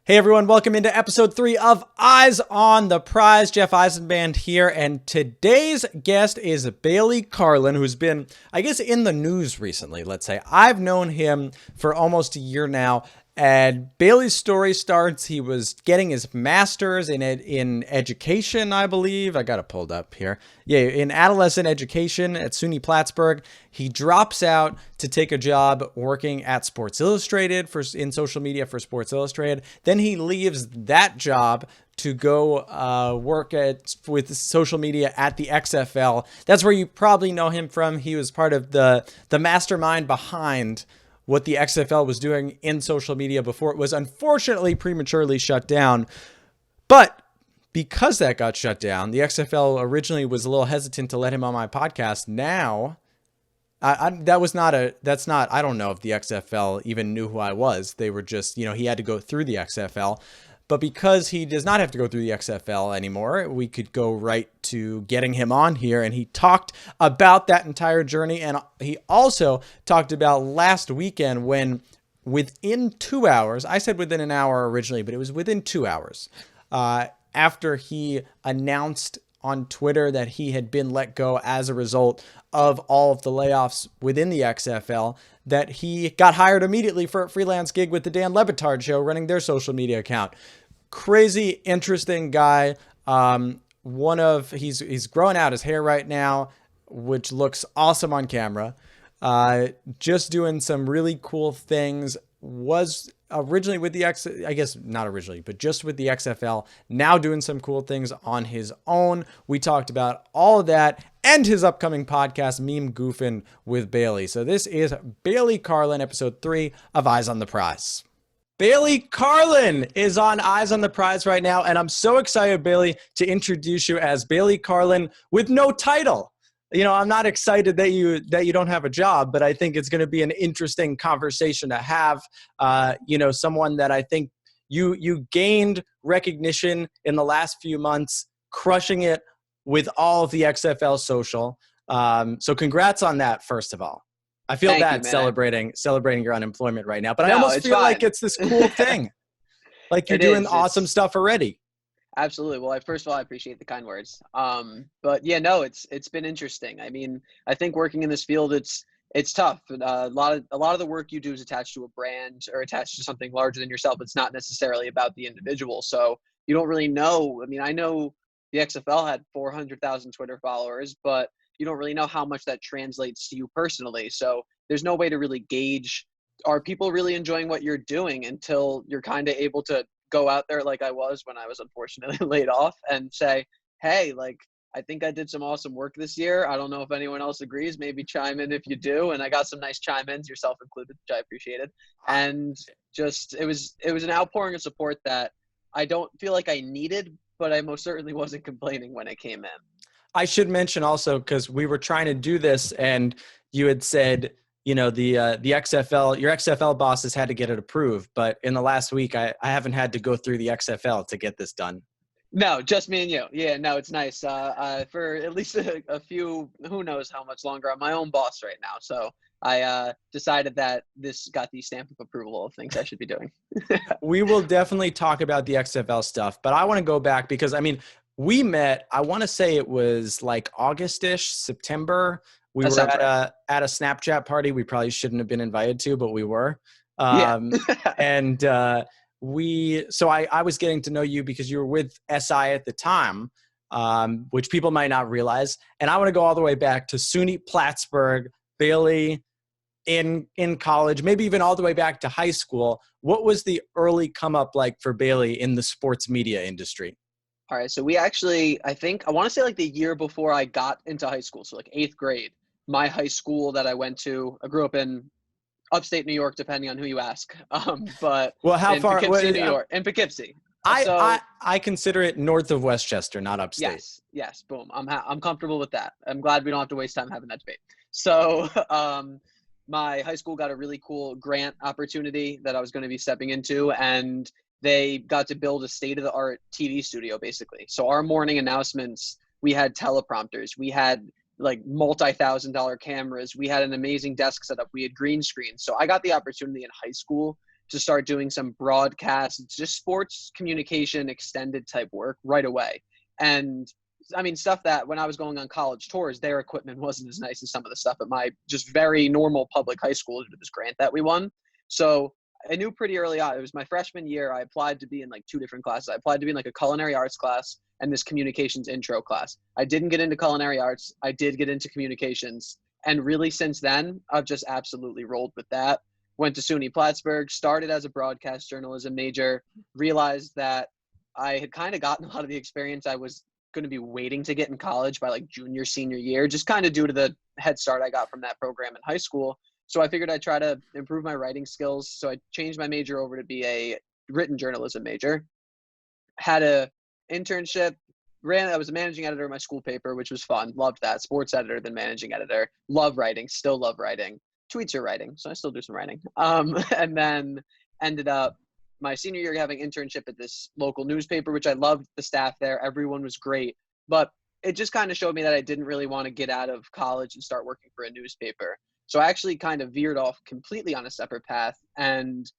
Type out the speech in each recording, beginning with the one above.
Hey everyone, welcome into episode 3 of Eyes on the Prize. Jeff Eisenband here, and today's guest is Bailey Carlin, who's been, I guess, in the news recently, let's say. I've known him for almost a year now, and Bailey's story starts, he was getting his master's in education, I believe. I got it pulled up here. Yeah, in adolescent education at SUNY Plattsburgh. He drops out to take a job working at Sports Illustrated in social media for Sports Illustrated. Then he leaves that job to go work with social media at the XFL. That's where you probably know him from. He was part of the mastermind behind what the XFL was doing in social media before it was unfortunately prematurely shut down. But because that got shut down, the XFL originally was a little hesitant to let him on my podcast. Now, I don't know if the XFL even knew who I was. They were just, he had to go through the XFL. But because he does not have to go through the XFL anymore, we could go right to getting him on here. And he talked about that entire journey. And he also talked about last weekend when within 2 hours, I said within an hour originally, but it was within 2 hours, after he announced on Twitter that he had been let go as a result of all of the layoffs within the XFL, that he got hired immediately for a freelance gig with the Dan Le Batard Show, running their social media account. Crazy, interesting guy. He's growing out his hair right now, which looks awesome on camera. Just doing some really cool things. Was originally with the just with the XFL, now doing some cool things on his own. We talked about all of that and his upcoming podcast, Meme Goofin' with Bailey. So this is Bailey Carlin, episode 3 of Eyes on the Prize. Bailey Carlin is on Eyes on the Prize right now, and I'm so excited, Bailey, to introduce you as Bailey Carlin with no title. I'm not excited that you don't have a job, but I think it's going to be an interesting conversation to have. Someone that I think you gained recognition in the last few months, crushing it with all of the XFL social. So congrats on that, first of all. I feel bad celebrating your unemployment right now, but I almost feel like it's this cool thing. Like you're doing awesome stuff already. Absolutely. Well, first of all, I appreciate the kind words. But yeah, no, it's been interesting. I mean, I think working in this field, it's tough. A lot of the work you do is attached to a brand or attached to something larger than yourself. It's not necessarily about the individual. So you don't really know. I mean, I know the XFL had 400,000 Twitter followers, but you don't really know how much that translates to you personally. So there's no way to really gauge, are people really enjoying what you're doing until you're kind of able to go out there like I was when I was unfortunately laid off and say, hey, I think I did some awesome work this year. I don't know if anyone else agrees. Maybe chime in if you do. And I got some nice chime-ins, yourself included, which I appreciated. And just it was an outpouring of support that I don't feel like I needed, but I most certainly wasn't complaining when it came in. I should mention also, because we were trying to do this and you had said, the XFL, your XFL bosses had to get it approved. But in the last week, I haven't had to go through the XFL to get this done. No, just me and you. Yeah, no, it's nice. For at least a few, who knows how much longer, I'm my own boss right now. So I decided that this got the stamp of approval of things I should be doing. We will definitely talk about the XFL stuff, but I want to go back because, we met, I want to say it was like August-ish, September. We were at a Snapchat party we probably shouldn't have been invited to, but we were. And I was getting to know you because you were with SI at the time, which people might not realize. And I want to go all the way back to SUNY Plattsburgh, Bailey in college, maybe even all the way back to high school. What was the early come up like for Bailey in the sports media industry? All right. So we actually, I want to say like the year before I got into high school. So like 8th grade, my high school that I went to, I grew up in upstate New York, depending on who you ask. But how far? Poughkeepsie, New York, in Poughkeepsie. I consider it north of Westchester, not upstate. Yes. Boom. I'm comfortable with that. I'm glad we don't have to waste time having that debate. So, my high school got a really cool grant opportunity that I was going to be stepping into, and they got to build a state-of-the-art TV studio, basically. So our morning announcements, we had teleprompters. We had like multi-$1,000 cameras. We had an amazing desk setup. We had green screens. So I got the opportunity in high school to start doing some broadcasts, just sports communication extended type work right away. And I mean, stuff that when I was going on college tours, their equipment wasn't as nice as some of the stuff at my just very normal public high school due to this grant that we won. So I knew pretty early on, it was my freshman year, I applied to be in like 2 different classes. I applied to be in like a culinary arts class and this communications intro class. I didn't get into culinary arts. I did get into communications. And really since then, I've just absolutely rolled with that. Went to SUNY Plattsburgh, started as a broadcast journalism major, realized that I had kind of gotten a lot of the experience I was going to be waiting to get in college by like junior, senior year, just kind of due to the head start I got from that program in high school. So I figured I'd try to improve my writing skills. So I changed my major over to be a written journalism major. Had a internship, I was a managing editor of my school paper, which was fun. Loved that. Sports editor, then managing editor. Love writing, still love writing. Tweets are writing, so I still do some writing. And then ended up my senior year having internship at this local newspaper, which I loved the staff there. Everyone was great. But it just kind of showed me that I didn't really want to get out of college and start working for a newspaper. So I actually kind of veered off completely on a separate path and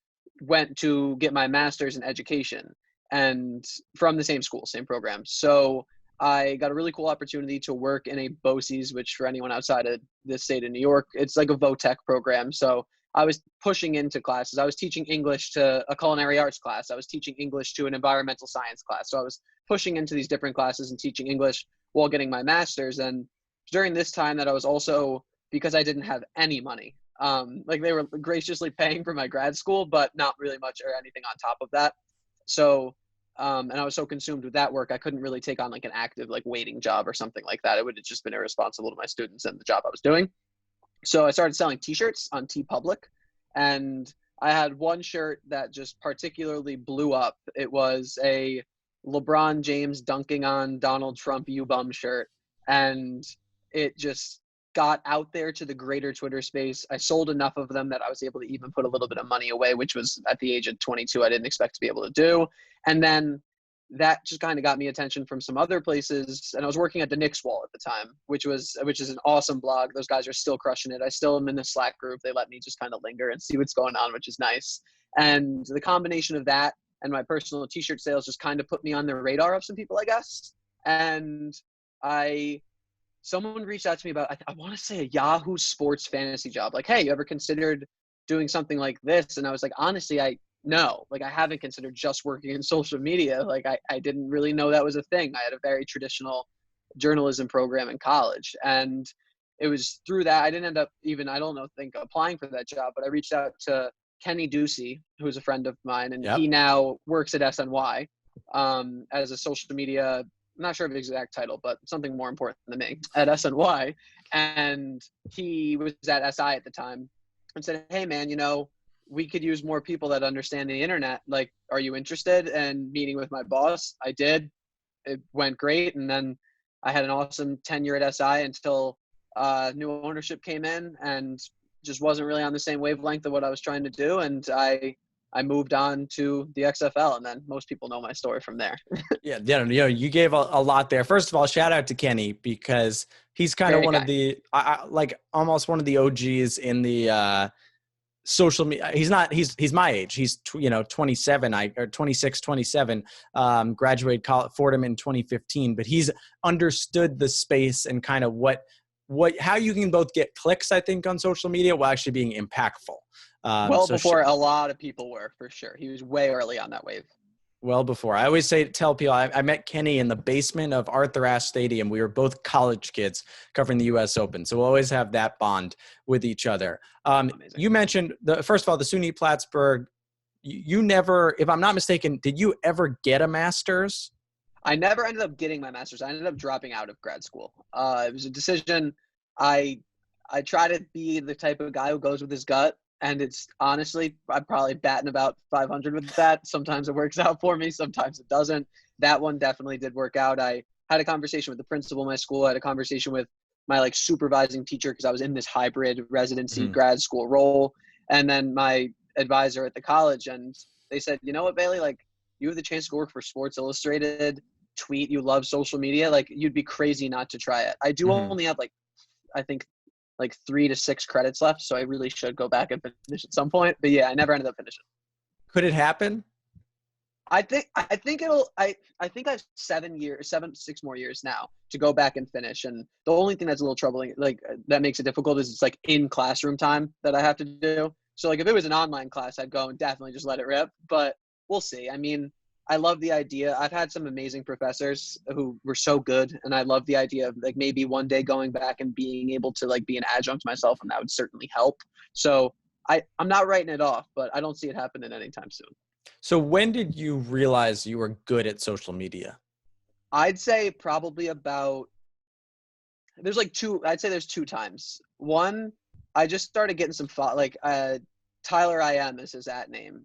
went to get my master's in education, and from the same school, same program. So I got a really cool opportunity to work in a BOCES, which for anyone outside of the state of New York, it's like a VOTEC program. So I was pushing into classes. I was teaching English to a culinary arts class. I was teaching English to an environmental science class. So I was pushing into these different classes and teaching English while getting my master's. And during this time that I was also, because I didn't have any money, like they were graciously paying for my grad school, but not really much or anything on top of that. So, and I was so consumed with that work, I couldn't really take on like an active like waiting job or something like that. It would have just been irresponsible to my students and the job I was doing. So I started selling t-shirts on TeePublic, and I had one shirt that just particularly blew up. It was a LeBron James dunking on Donald Trump "You bum" shirt, and it just got out there to the greater Twitter space. I sold enough of them that I was able to even put a little bit of money away, which was at the age of 22 I didn't expect to be able to do. And then that just kind of got me attention from some other places. And I was working at the Knicks Wall at the time, which is an awesome blog. Those guys are still crushing it. I still am in the Slack group. They let me just kind of linger and see what's going on, which is nice. And the combination of that and my personal t-shirt sales just kind of put me on the radar of some people, I guess. And someone reached out to me about, I want to say a Yahoo Sports fantasy job. Like, hey, you ever considered doing something like this? And I was like, honestly, no, like I haven't considered just working in social media. Like I didn't really know that was a thing. I had a very traditional journalism program in college. And it was through that, I didn't end up even, think applying for that job, but I reached out to Kenny Ducey, who's a friend of mine, and Yep. he now works at SNY as a social media, I'm not sure of the exact title, but something more important than me at SNY. And he was at SI at the time and said, hey man, we could use more people that understand the internet. Like, are you interested? And meeting with my boss, I did. It went great. And then I had an awesome tenure at SI until new ownership came in and just wasn't really on the same wavelength of what I was trying to do. And I moved on to the XFL, and then most people know my story from there. Yeah, you gave a lot there. First of all, shout out to Kenny, because he's kind of Great one guy. of the, like almost one of the OGs in the social media. He's my age. He's 27, or 26, 27. Graduated Fordham in 2015, but he's understood the space and kind of how you can both get clicks, I think, on social media while actually being impactful. Well before a lot of people were, for sure. He was way early on that wave. Well before. I always tell people, I met Kenny in the basement of Arthur Ashe Stadium. We were both college kids covering the U.S. Open. So we'll always have that bond with each other. You mentioned, first of all, the SUNY Plattsburgh. You never, if I'm not mistaken, did you ever get a master's? I never ended up getting my master's. I ended up dropping out of grad school. It was a decision. I try to be the type of guy who goes with his gut. And it's honestly, I'm probably batting about 500 with that. Sometimes it works out for me. Sometimes it doesn't. That one definitely did work out. I had a conversation with the principal of my school. I had a conversation with my supervising teacher, because I was in this hybrid residency grad school role. And then my advisor at the college. And they said, you know what, Bailey, you have the chance to work for Sports Illustrated, tweet, you love social media. You'd be crazy not to try it. I do only have I think 3 to 6 credits left, so I really should go back and finish at some point. But yeah, I never ended up finishing. Could it happen? I think I have 6 more years now to go back and finish. And the only thing that's a little troubling, like that makes it difficult, is it's like in classroom time that I have to do. So like if it was an online class, I'd go and definitely just let it rip. But we'll see. I mean, I love the idea. I've had some amazing professors who were so good, and I love the idea of like maybe one day going back and being able to like be an adjunct myself, and that would certainly help. So I'm not writing it off, but I don't see it happening anytime soon. So when did you realize you were good at social media? I'd say probably about I'd say there's two times. One, I just started getting some Tyler I am is his at name.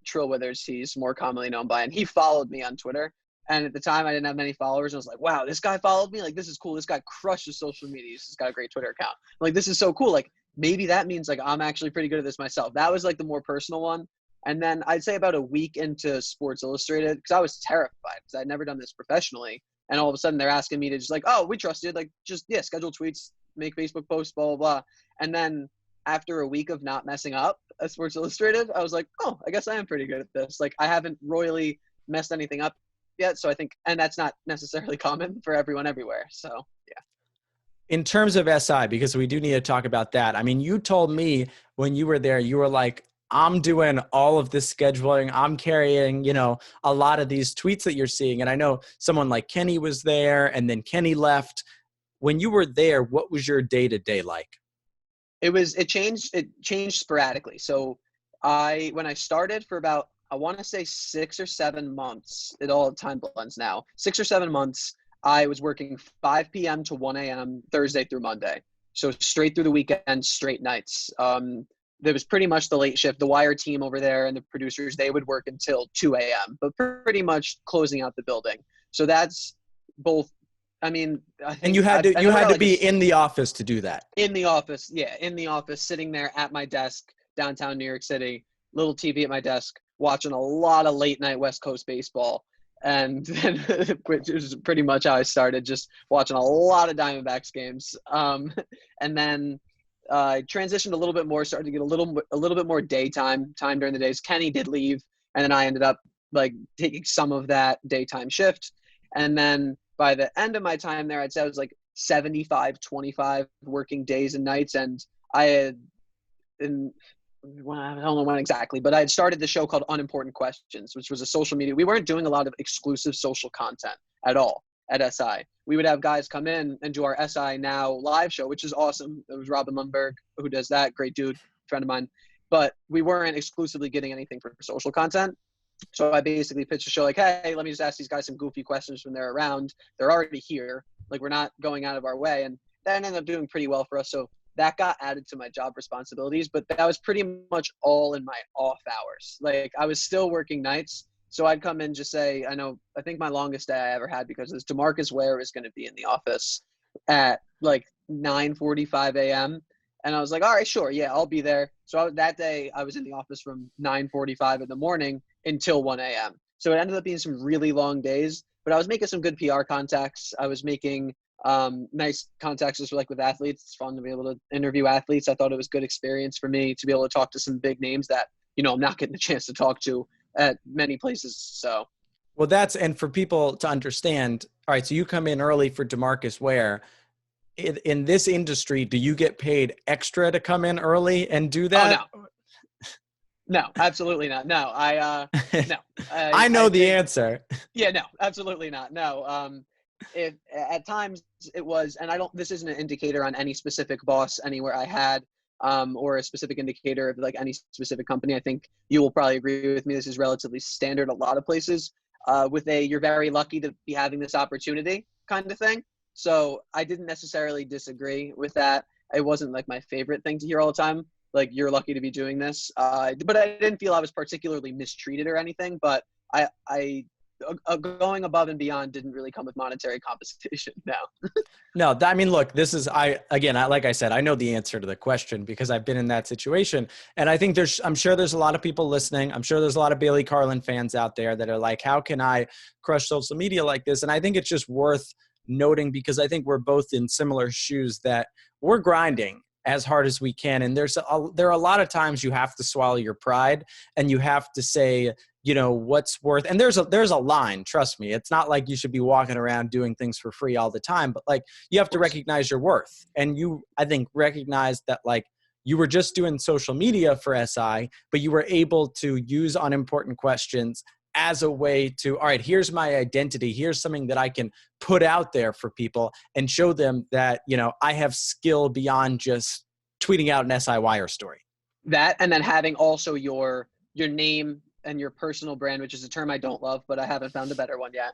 Trill Withers, he's more commonly known by, and he followed me on Twitter. And at the time I didn't have many followers. And I was like, wow, this guy followed me. Like, this is cool. This guy crushes social media. He's got a great Twitter account. Like, this is so cool. Like, maybe that means like I'm actually pretty good at this myself. That was like the more personal one. And then I'd say about a week into Sports Illustrated, because I was terrified because I'd never done this professionally. And all of a sudden they're asking me to just like, oh, we trust you. Like, just, yeah, schedule tweets, make Facebook posts, blah, blah, blah. And then after a week of not messing up at Sports Illustrated, I was like, oh, I guess I am pretty good at this. Like, I haven't royally messed anything up yet. So I think, and that's not necessarily common for everyone everywhere. So, yeah. In terms of SI, because we do need to talk about that. I mean, you told me when you were there, you were like, I'm doing all of this scheduling. I'm carrying, a lot of these tweets that you're seeing. And I know someone like Kenny was there and then Kenny left. When you were there, what was your day-to-day like? It changed sporadically. So when I started for about, I want to say 6 or 7 months, it all time blends now, 6 or 7 months, I was working 5 p.m. to 1 a.m. Thursday through Monday. So straight through the weekend, straight nights. There was pretty much the late shift. The wire team over there and the producers, they would work until 2 a.m., but pretty much closing out the building. So that's both. I mean, I think, and you had to be in the office to do that. In the office, yeah, in the office, sitting there at my desk, downtown New York City, little TV at my desk, watching a lot of late night West Coast baseball. And then, which is pretty much how I started, just watching a lot of Diamondbacks games. And then I transitioned a little bit more, started to get a little bit more daytime time during the days. Kenny did leave, and then I ended up like taking some of that daytime shift. And then by the end of my time there, I'd say I was like 75-25 working days and nights. And I had, I don't know when exactly, but I had started the show called Unimportant Questions, which was a social media. We weren't doing a lot of exclusive social content at all at SI. We would have guys come in and do our SI Now live show, which is awesome. It was Robin Lundberg who does that. Great dude, friend of mine. But we weren't exclusively getting anything for social content. So I basically pitched a show like, hey, let me just ask these guys some goofy questions when they're around. They're already here. Like, we're not going out of our way. And that ended up doing pretty well for us. So that got added to my job responsibilities. But that was pretty much all in my off hours. Like, I was still working nights. So I'd come in, just say, I think my longest day I ever had, because this DeMarcus Ware is going to be in the office at like 9:45 a.m. And I was like, all right, sure. Yeah, I'll be there. So that day I was in the office from 9:45 in the morning until 1 a.m. So it ended up being some really long days, but I was making some good PR contacts. I was making nice contacts just with athletes. It's fun to be able to interview athletes. I thought it was good experience for me to be able to talk to some big names that, I'm not getting a chance to talk to at many places. So. Well, and for people to understand, all right, so you come in early for DeMarcus Ware. In this industry, do you get paid extra to come in early and do that? Oh, no. No, absolutely not. No, no. I know the answer. Yeah, no, absolutely not. No. If at times it was, and this isn't an indicator on any specific boss anywhere I had, or a specific indicator of like any specific company. I think you will probably agree with me. This is relatively standard a lot of places, you're very lucky to be having this opportunity kind of thing. So I didn't necessarily disagree with that. It wasn't like my favorite thing to hear all the time. Like, you're lucky to be doing this. But I didn't feel I was particularly mistreated or anything. But I going above and beyond didn't really come with monetary compensation. No. No, I mean, look, like I said, I know the answer to the question because I've been in that situation. And I think I'm sure there's a lot of people listening. I'm sure there's a lot of Bailey Carlin fans out there that are like, how can I crush social media like this? And I think it's just worth noting, because I think we're both in similar shoes, that we're grinding. as hard as we can. And there are a lot of times you have to swallow your pride and you have to say, what's worth, and there's a line, trust me. It's not like you should be walking around doing things for free all the time, but like you have to recognize your worth. And I think, recognize that like you were just doing social media for SI, but you were able to use unimportant questions as a way to, all right, here's my identity. Here's something that I can put out there for people and show them that, I have skill beyond just tweeting out an SI Wire story. That, and then having also your name and your personal brand, which is a term I don't love, but I haven't found a better one yet.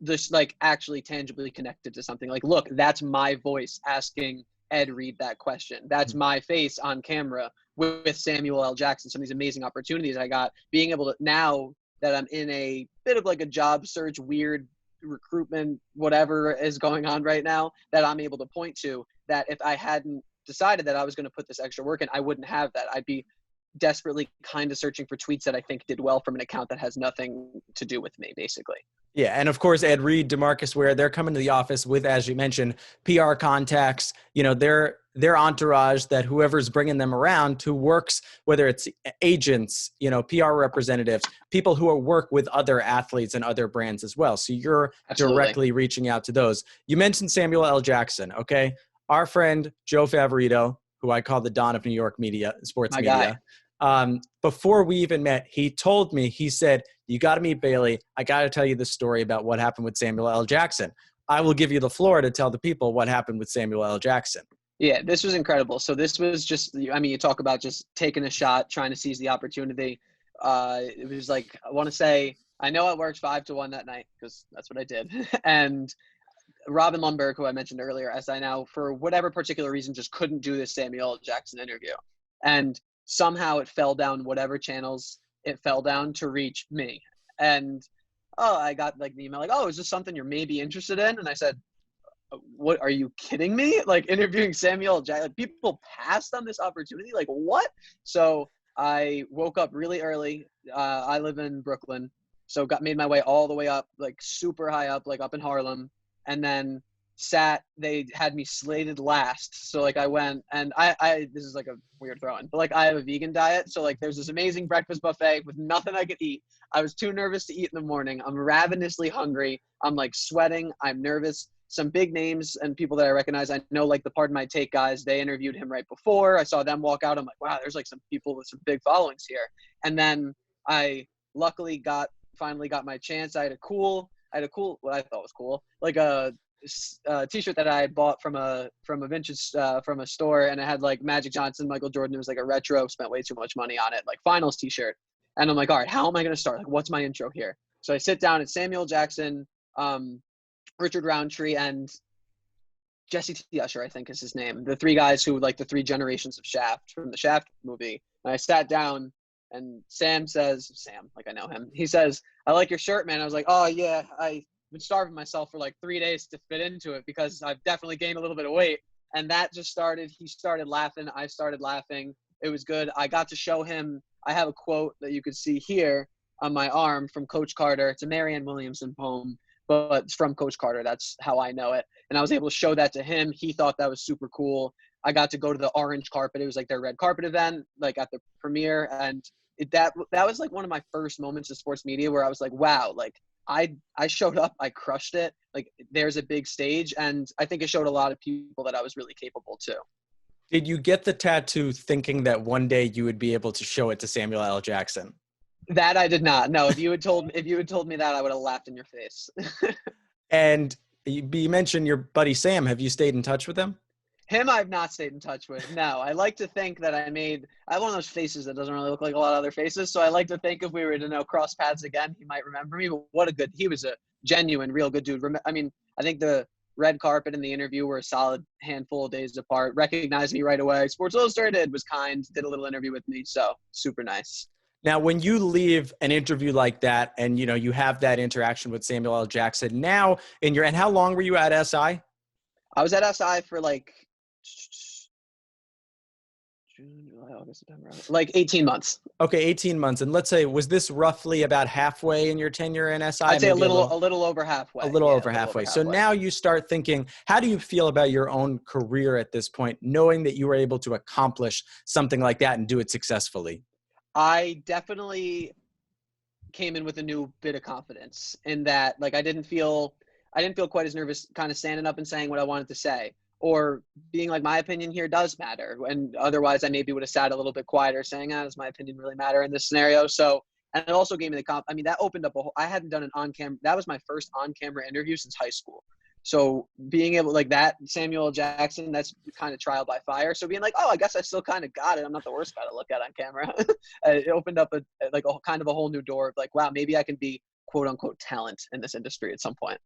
Just like actually tangibly connected to something. Like, look, that's my voice asking Ed Reed that question. That's my face on camera with Samuel L. Jackson. Some of these amazing opportunities I got, being able to, now that I'm in a bit of like a job search, weird recruitment, whatever is going on right now, that I'm able to point to, that if I hadn't decided that I was going to put this extra work in, I wouldn't have that. I'd be desperately kind of searching for tweets that I think did well from an account that has nothing to do with me, basically. Yeah, and of course, Ed Reed, DeMarcus Ware, they're coming to the office with, as you mentioned, PR contacts, their entourage, that whoever's bringing them around, who works, whether it's agents, PR representatives, people who work with other athletes and other brands as well. So you're directly reaching out to those. You mentioned Samuel L. Jackson, okay? Our friend Joe Favorito, who I call the Don of New York media, sports media. Before we even met, he told me, he said, you got to meet Bailey. I got to tell you the story about what happened with Samuel L. Jackson. I will give you the floor to tell the people what happened with Samuel L. Jackson. Yeah, this was incredible. So this was just, you talk about just taking a shot, trying to seize the opportunity. It was like, I want to say, I know it worked 5-1 that night because that's what I did. And Robin Lundberg, who I mentioned earlier, SI Now, for whatever particular reason, just couldn't do the Samuel L. Jackson interview. And somehow it fell down whatever channels it fell down to reach me. And I got like the email like, oh, is this something you're maybe interested in? And I said, what, are you kidding me? Like, interviewing Samuel L. Jackson, like, people passed on this opportunity, like what? So I woke up really early. I live in Brooklyn, so made my way all the way up, like super high up, like up in Harlem, and then they had me slated last. So like I went, and I this is like a weird throw-in, but like I have a vegan diet. So like there's this amazing breakfast buffet with nothing I could eat. I was too nervous to eat in the morning. I'm ravenously hungry. I'm like sweating. I'm nervous. Some big names and people that I recognize. I know like the Pardon My Take guys, they interviewed him right before. I saw them walk out. I'm like, wow, there's like some people with some big followings here. And then I luckily finally got my chance. I had a cool, what I thought was cool, like a t-shirt that I had bought from a vintage from a store, and it had like Magic Johnson, Michael Jordan. It was like a retro, spent way too much money on it, like finals t-shirt. And I'm like, all right, how am I going to start? Like, what's my intro here? So I sit down, it's Samuel Jackson, Richard Roundtree, and Jesse T. Usher, I think is his name. The three guys who, like, the three generations of Shaft from the Shaft movie. And I sat down, and Sam, like I know him, he says, I like your shirt, man. I was like, oh yeah, I've been starving myself for like 3 days to fit into it because I've definitely gained a little bit of weight. And that just started, he started laughing. I started laughing. It was good. I got to show him, I have a quote that you could see here on my arm from Coach Carter. It's a Marianne Williamson poem, but it's from Coach Carter. That's how I know it. And I was able to show that to him. He thought that was super cool. I got to go to the orange carpet. It was like their red carpet event, like at the premiere. And that was like one of my first moments of sports media where I was like, wow, like I showed up, I crushed it. Like, there's a big stage. And I think it showed a lot of people that I was really capable too. Did you get the tattoo thinking that one day you would be able to show it to Samuel L. Jackson? That I did not. No, if you had told me that, I would have laughed in your face. And you mentioned your buddy Sam. Have you stayed in touch with him? Him, I've not stayed in touch with. No, I like to think that I have one of those faces that doesn't really look like a lot of other faces. So I like to think if we were to cross paths again, he might remember me. But he was a genuine, real good dude. I mean, I think the red carpet and the interview were a solid handful of days apart. Recognized me right away. Sports Illustrated, was kind, did a little interview with me. So super nice. Now, when you leave an interview like that and, you have that interaction with Samuel L. Jackson now and how long were you at SI? I was at SI for like June, July, August, September, like 18 months. Okay, 18 months. And let's say, was this roughly about halfway in your tenure in SI? I'd say Maybe a little over a halfway. little Yeah, over a little over halfway. So halfway. now you start thinking, how do you feel about your own career at this point, knowing that you were able to accomplish something like that and do it successfully? I definitely came in with a new bit of confidence in that, like, I didn't feel quite as nervous kind of standing up and saying what I wanted to say, or being like, my opinion here does matter. And otherwise I maybe would have sat a little bit quieter saying, does my opinion really matter in this scenario? So, and it also gave me I mean, that opened up I hadn't done an on-camera, that was my first on-camera interview since high school. So being able, like, that Samuel L. Jackson, that's kind of trial by fire. So being like, I guess I still kind of got it. I'm not the worst guy to look at on camera. It opened up a kind of a whole new door of like, wow, maybe I can be quote unquote talent in this industry at some point.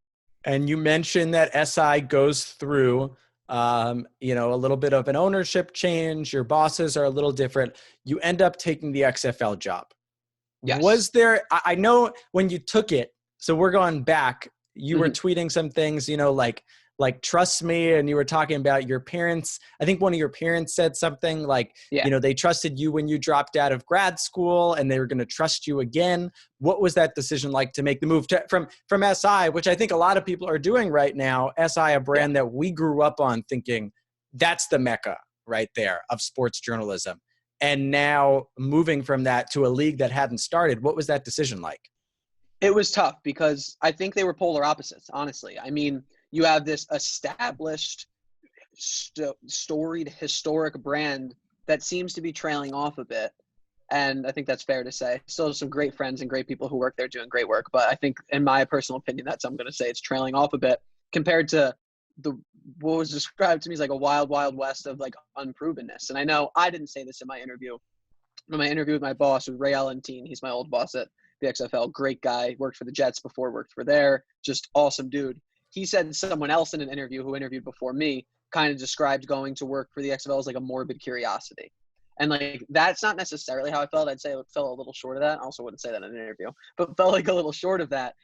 And you mentioned that SI goes through, a little bit of an ownership change. Your bosses are a little different. You end up taking the XFL job. Yes. Was there, I know when you took it, so we're going back, you were tweeting some things, like trust me. And you were talking about your parents. I think one of your parents said something like, Yeah. they trusted you when you dropped out of grad school and they were going to trust you again. What was that decision like to make the move from SI, which I think a lot of people are doing right now? SI, a brand that we grew up on thinking that's the mecca right there of sports journalism. And now moving from that to a league that hadn't started, what was that decision like? It was tough because I think they were polar opposites, honestly. I mean, you have this established, storied, historic brand that seems to be trailing off a bit. And I think that's fair to say. Still some great friends and great people who work there doing great work. But I think, in my personal opinion, I'm going to say it's trailing off a bit compared to what was described to me as like a wild, wild west of like unprovenness. And I know I didn't say this in my interview, but my interview with my boss was Ray Allentine. He's my old boss at the XFL. Great guy. Worked for the Jets before, worked for there. Just awesome dude. He said someone else in an interview who interviewed before me kind of described going to work for the XFL as like a morbid curiosity. And like, that's not necessarily how I felt. I'd say it fell a little short of that. I also wouldn't say that in an interview, but felt like a little short of that.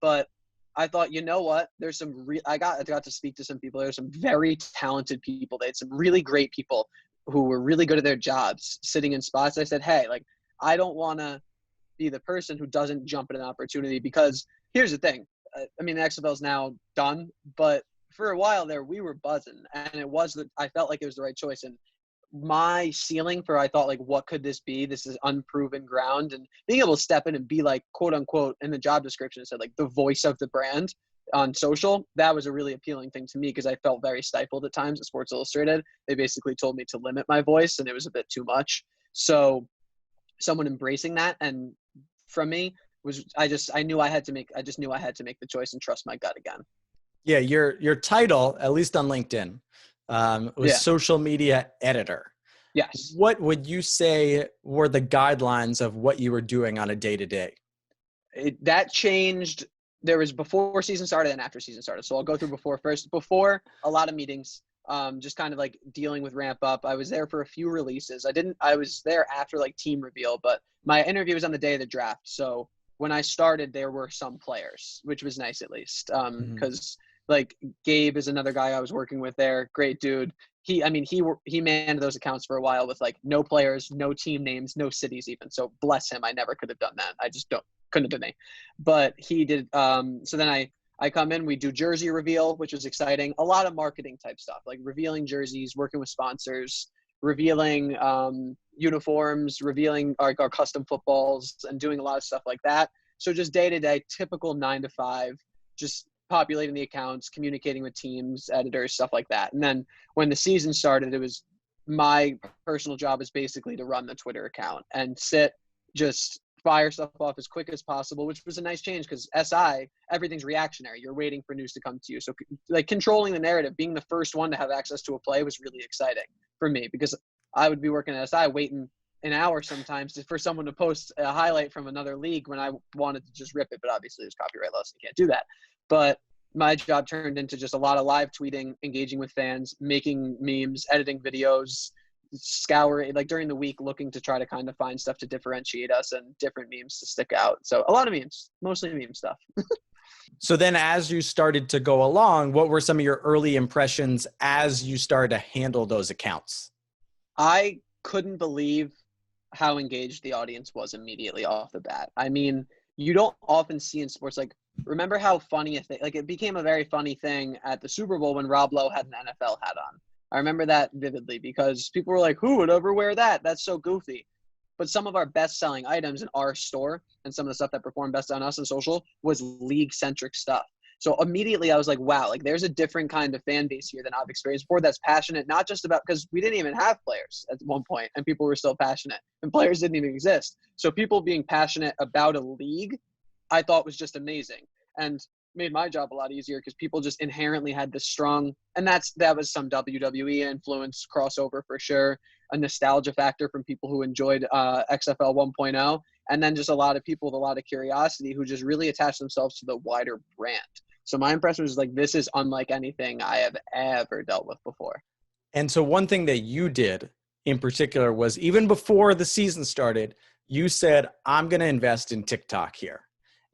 But I thought, you know what? There's some I got to speak to some people. There's some very talented people. They had some really great people who were really good at their jobs sitting in spots. I said, hey, like, I don't want to be the person who doesn't jump at an opportunity, because here's the thing. I mean, the XFL is now done, but for a while there, we were buzzing, and I felt like it was the right choice. And my ceiling for, I thought, like, what could this be? This is unproven ground, and being able to step in and be like, quote unquote, in the job description, it said like the voice of the brand on social. That was a really appealing thing to me because I felt very stifled at times at Sports Illustrated. They basically told me to limit my voice, and it was a bit too much. So someone embracing that, and from me, was, I just knew I had to make the choice and trust my gut again. Yeah, your title, at least on LinkedIn, was social media editor. Yes. What would you say were the guidelines of what you were doing on a day-to-day? That changed. There was before season started and after season started. So I'll go through before first. Before, a lot of meetings, just kind of like dealing with ramp up. I was there for a few releases. I was there after like team reveal, but my interview was on the day of the draft. So when I started, there were some players, which was nice at least. Because like Gabe is another guy I was working with there. Great dude. He manned those accounts for a while with like no players, no team names, no cities even. So bless him. I never could have done that. I just couldn't have been me. But he did. So then I come in, we do jersey reveal, which was exciting. A lot of marketing type stuff, like revealing jerseys, working with sponsors, revealing uniforms, revealing our custom footballs, and doing a lot of stuff like that. So just day to day, typical 9 to 5, just populating the accounts, communicating with teams, editors, stuff like that. And then when the season started, it was my personal job is basically to run the Twitter account and just fire stuff off as quick as possible, which was a nice change because SI, everything's reactionary. You're waiting for news to come to you. So like controlling the narrative, being the first one to have access to a play was really exciting for me, because I would be working at SI waiting an hour sometimes for someone to post a highlight from another league when I wanted to just rip it. But obviously there's copyright laws, so you can't do that. But my job turned into just a lot of live tweeting, engaging with fans, making memes, editing videos, scouring like during the week, looking to try to kind of find stuff to differentiate us and different memes to stick out. So a lot of memes, mostly meme stuff. So then as you started to go along, what were some of your early impressions as you started to handle those accounts? I couldn't believe how engaged the audience was immediately off the bat. I mean, you don't often see in sports, like, remember how funny a thing, like, it became a very funny thing at the Super Bowl when Rob Lowe had an NFL hat on. I remember that vividly because people were like, who would ever wear that? That's so goofy. But some of our best selling items in our store and some of the stuff that performed best on us on social was league centric stuff. So immediately I was like, wow, like there's a different kind of fan base here than I've experienced before that's passionate, not just about, because we didn't even have players at one point and people were still passionate and players didn't even exist. So people being passionate about a league, I thought was just amazing and made my job a lot easier because people just inherently had this strong, and that was some WWE influence crossover for sure, a nostalgia factor from people who enjoyed XFL 1.0, and then just a lot of people with a lot of curiosity who just really attached themselves to the wider brand. So my impression was like, this is unlike anything I have ever dealt with before. And so one thing that you did in particular was even before the season started, you said, I'm going to invest in TikTok here.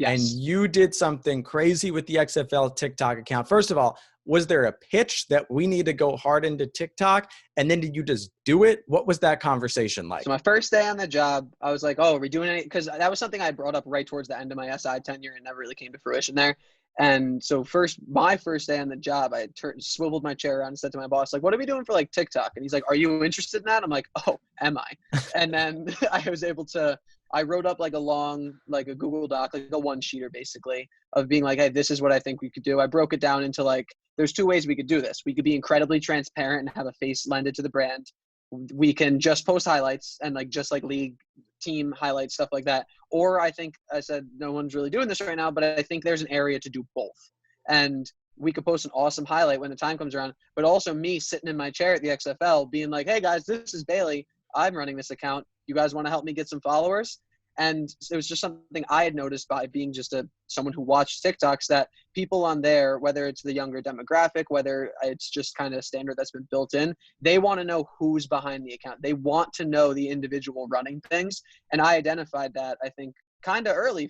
And Yes. you did something crazy with the XFL TikTok account. First of all, was there a pitch that we need to go hard into TikTok? And then did you just do it? What was that conversation like? So my first day on the job, I was like, oh, are we doing it? Because that was something I brought up right towards the end of my SI tenure and never really came to fruition there. And so my first day on the job, I swiveled my chair around and said to my boss, like, what are we doing for like TikTok? And he's like, are you interested in that? I'm like, oh, am I? And then I wrote up like a Google Doc, like a one-sheeter basically of being like, hey, this is what I think we could do. I broke it down into like, there's two ways we could do this. We could be incredibly transparent and have a face lended to the brand. We can just post highlights and like just like league team highlights, stuff like that. Or I said no one's really doing this right now, but I think there's an area to do both. And we could post an awesome highlight when the time comes around, but also me sitting in my chair at the XFL being like, hey guys, this is Bailey. I'm running this account. You guys want to help me get some followers? And it was just something I had noticed by being just someone who watched TikToks, that people on there, whether it's the younger demographic, whether it's just kind of a standard that's been built in, they want to know who's behind the account. They want to know the individual running things. And I identified that, I think, kind of early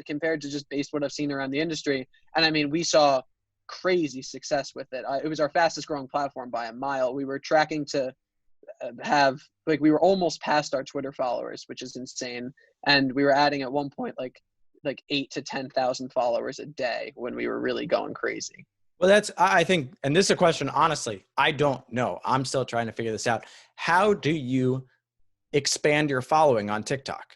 compared to just based what I've seen around the industry. And I mean, we saw crazy success with it. It was our fastest growing platform by a mile. We were tracking to we were almost past our Twitter followers, which is insane. And we were adding at one point like 8,000 to 10,000 followers a day when we were really going crazy. Well, I think, and this is a question, honestly, I don't know. I'm still trying to figure this out. How do you expand your following on TikTok?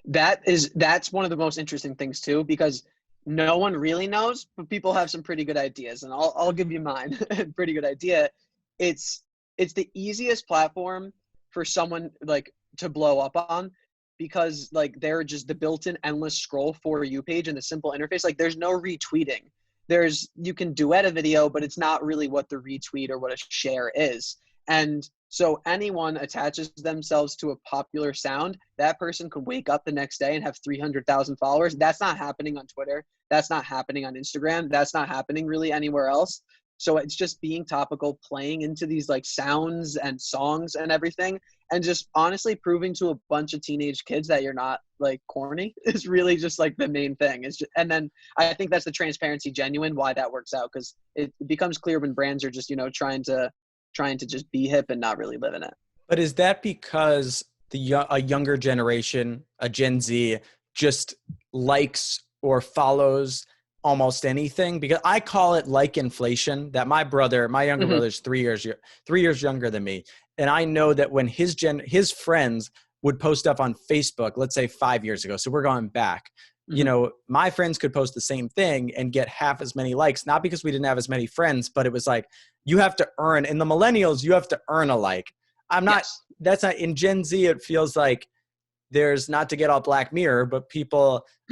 That's one of the most interesting things too, because no one really knows, but people have some pretty good ideas, and I'll give you mine. Pretty good idea. It's the easiest platform for someone like to blow up on, because like they're just the built-in endless scroll for you page and the simple interface. Like there's no retweeting. You can duet a video, but it's not really what the retweet or what a share is. And so anyone attaches themselves to a popular sound, that person could wake up the next day and have 300,000 followers. That's not happening on Twitter. That's not happening on Instagram. That's not happening really anywhere else. So it's just being topical, playing into these like sounds and songs and everything, and just honestly proving to a bunch of teenage kids that you're not like corny is really just like the main thing. And then I think that's the transparency genuine why that works out, because it becomes clear when brands are just, trying to just be hip and not really live in it. But is that because a younger generation, a Gen Z, just likes or follows almost anything? Because I call it like inflation, that my younger brother's 3 years younger than me. And I know that when his friends would post stuff on Facebook, let's say 5 years ago, so we're going back, my friends could post the same thing and get half as many likes, not because we didn't have as many friends, but it was like, you have to earn, in the millennials, you have to earn a like. That's not in Gen Z. It feels like there's, not to get all Black Mirror, but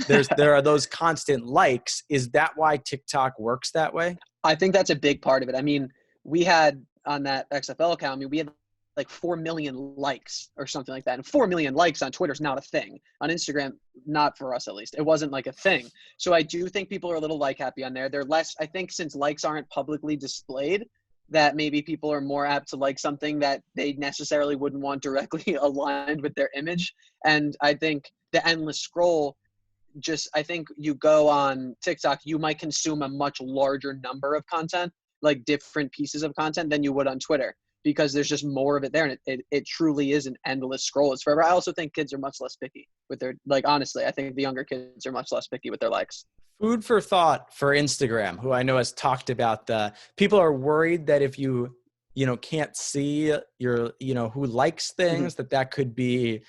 there are those constant likes. Is that why TikTok works that way? I think that's a big part of it. I mean, we had on that XFL account, we had like 4 million likes or something like that. And 4 million likes on Twitter is not a thing. On Instagram, not for us at least. It wasn't like a thing. So I do think people are a little like happy on there. They're less, I think, since likes aren't publicly displayed, that maybe people are more apt to like something that they necessarily wouldn't want directly aligned with their image. And I think the endless scroll, I think you go on TikTok, you might consume a much larger number of content, like different pieces of content, than you would on Twitter. because there's just more of it there, and it truly is an endless scroll. It's forever. I also think kids are much less picky with their, like, honestly, I think the younger kids are much less picky with their likes. Food for thought for Instagram, who I know has talked about the people are worried that if can't see your, who likes Mhm. things, that could be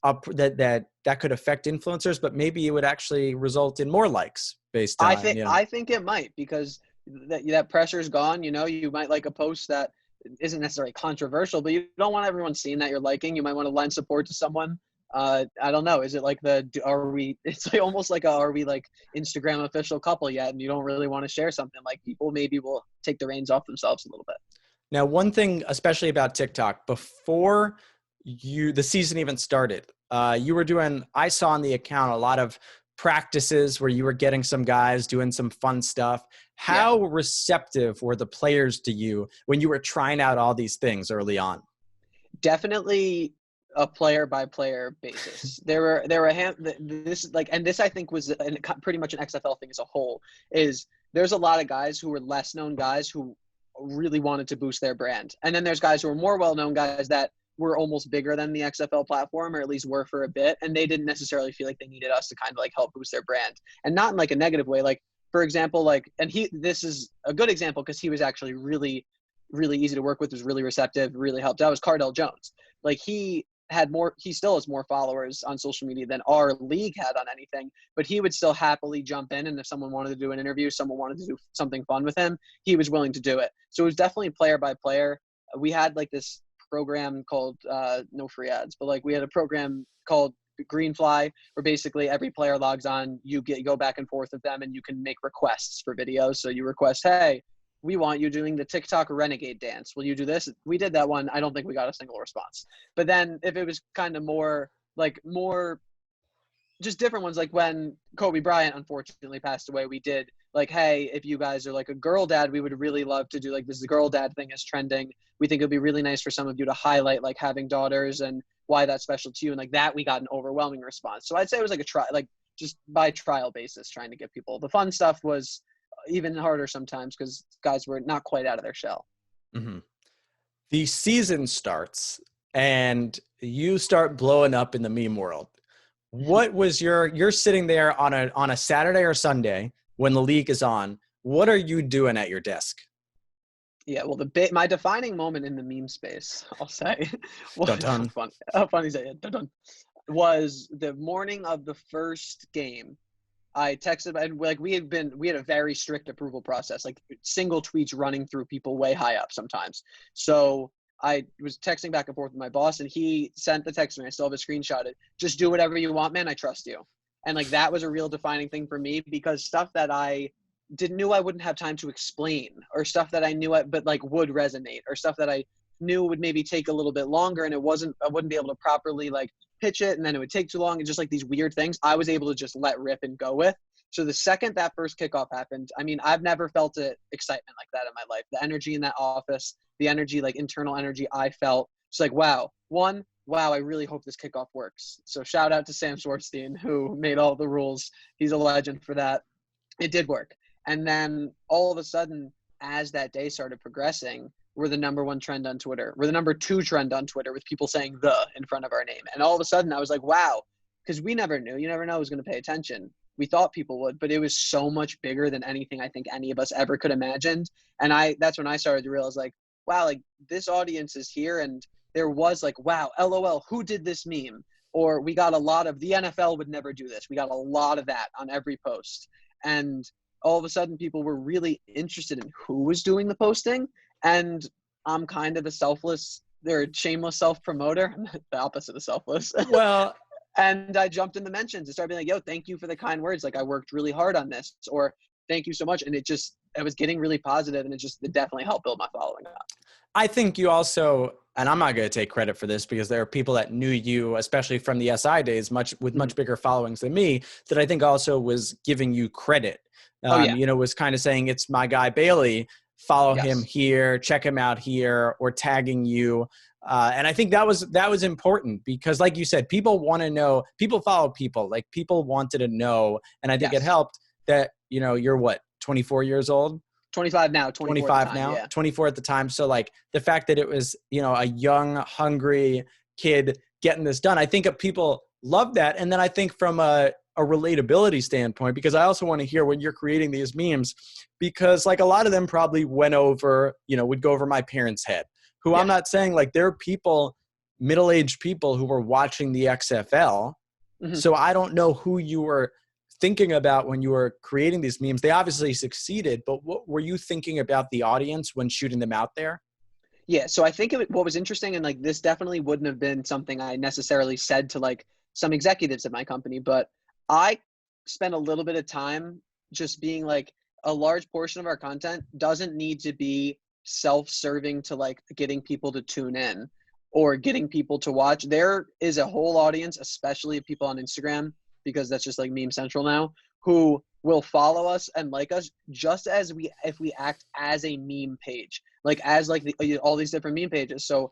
up, that could affect influencers, but maybe it would actually result in more likes based on, I think it might, because that pressure is gone. You might like a post that isn't necessarily controversial, but you don't want everyone seeing that you're liking. You might want to lend support to someone. I don't know. Is it like are we? It's like almost like are we like Instagram official couple yet? And you don't really want to share something, like people maybe will take the reins off themselves a little bit. Now, one thing, especially about TikTok, before the season even started, you were doing, I saw on the account a lot of practices where you were getting some guys doing some fun stuff. Yeah. How receptive were the players to you when you were trying out all these things early on? Definitely a player by player basis. There were this like, and this I think was pretty much an XFL thing as a whole. Is there's a lot of guys who were less known guys who really wanted to boost their brand, and then there's guys who are more well known guys that were almost bigger than the XFL platform, or at least were for a bit, and they didn't necessarily feel like they needed us to kind of like help boost their brand, and not in like a negative way. Like, for example, like, and this is a good example because he was actually really, really easy to work with, was really receptive, really helped out, was Cardell Jones. Like, he still has more followers on social media than our league had on anything, but he would still happily jump in. And if someone wanted to do an interview, someone wanted to do something fun with him, he was willing to do it. So it was definitely player by player. We had like this program called, no free ads, but like we had a program called Greenfly, where basically every player logs on, you go back and forth with them, and you can make requests for videos. So you request, hey, we want you doing the TikTok renegade dance. Will you do this? We did that one. I don't think we got a single response. But then if it was kind of more just different ones, like when Kobe Bryant unfortunately passed away, we did like, hey, if you guys are like a girl dad, we would really love to do like this girl dad thing is trending. We think it'd be really nice for some of you to highlight like having daughters and why that's special to you. And like that, we got an overwhelming response. So I'd say it was like a try, like just by trial basis, trying to get people. The fun stuff was even harder sometimes because guys were not quite out of their shell. Mm-hmm. The season starts and you start blowing up in the meme world. What was you're sitting there on a Saturday or Sunday when the league is on. What are you doing at your desk? Yeah, well, my defining moment in the meme space, I'll say, was how funny is that? Dun-dun, was the morning of the first game. I texted, and like we had a very strict approval process, like single tweets running through people way high up sometimes. So I was texting back and forth with my boss, and he sent the text to me. I still have a screenshot. Just do whatever you want, man. I trust you. And like that was a real defining thing for me, because stuff that I knew I wouldn't have time to explain, or stuff that I knew but like would resonate, or stuff that I knew would maybe take a little bit longer, and I wouldn't be able to properly like pitch it, and then it would take too long, and just like these weird things I was able to just let rip and go with. So the second that first kickoff happened, I mean, I've never felt excitement like that in my life. The energy in that office, the energy, like internal energy I felt, it's like, wow, I really hope this kickoff works. So shout out to Sam Schwartzstein, who made all the rules. He's a legend for that. It did work. And then all of a sudden, as that day started progressing, we're the number one trend on Twitter. We're the number two trend on Twitter, with people saying "the" in front of our name. And all of a sudden I was like, wow, because we never knew. You never know who's going to pay attention. We thought people would, but it was so much bigger than anything I think any of us ever could imagined. And that's when I started to realize, like, wow, like this audience is here. And there was like, wow, LOL, who did this meme? Or we got a lot of, the NFL would never do this. We got a lot of that on every post. And all of a sudden people were really interested in who was doing the posting. And I'm kind of a shameless self-promoter. I'm the opposite of selfless. Well, and I jumped in the mentions and started being like, yo, thank you for the kind words. Like, I worked really hard on this, or thank you so much. And I was getting really positive, and it definitely helped build my following up. I think you also, and I'm not going to take credit for this because there are people that knew you, especially from the SI days, much bigger followings than me, that I think also was giving you credit. Was kind of saying, it's my guy Bailey, follow him here, check him out here, or tagging you. And I think that was important because, like you said, people want to know, people follow people, like people wanted to know. And I think it helped that, you're what, 24 years old? 25 now, 24 at the 25 time. now, Yeah. 24 at the time. So like the fact that it was, a young, hungry kid getting this done, I think people love that. And then I think from a relatability standpoint, because I also want to hear when you're creating these memes, because like a lot of them probably went over, would go over my parents' head, who Yeah. I'm not saying like there are people, middle-aged people who were watching the XFL. Mhm. So I don't know who you were thinking about when you were creating these memes. They obviously succeeded, but what were you thinking about the audience when shooting them out there? Yeah, so I think what was interesting, and like this definitely wouldn't have been something I necessarily said to like some executives at my company, but I spent a little bit of time just being like a large portion of our content doesn't need to be self-serving to like getting people to tune in or getting people to watch. There is a whole audience, especially people on Instagram, because that's just like meme central now, who will follow us and like us just as if we act as a meme page, like as like all these different meme pages. So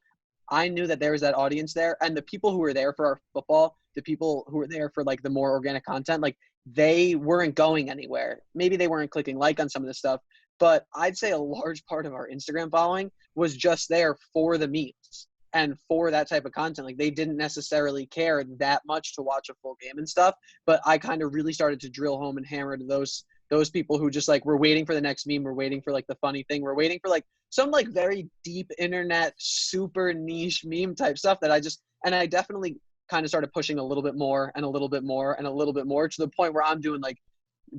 I knew that there was that audience there, and the people who were there for our football, the people who were there for like the more organic content, like they weren't going anywhere. Maybe they weren't clicking like on some of this stuff, but I'd say a large part of our Instagram following was just there for the memes and for that type of content. Like they didn't necessarily care that much to watch a full game and stuff, but I kind of really started to drill home and hammer to those people who just like, we're waiting for the next meme. We're waiting for like the funny thing. We're waiting for like some like very deep internet, super niche meme type stuff that I definitely kind of started pushing a little bit more and a little bit more and a little bit more, to the point where I'm doing like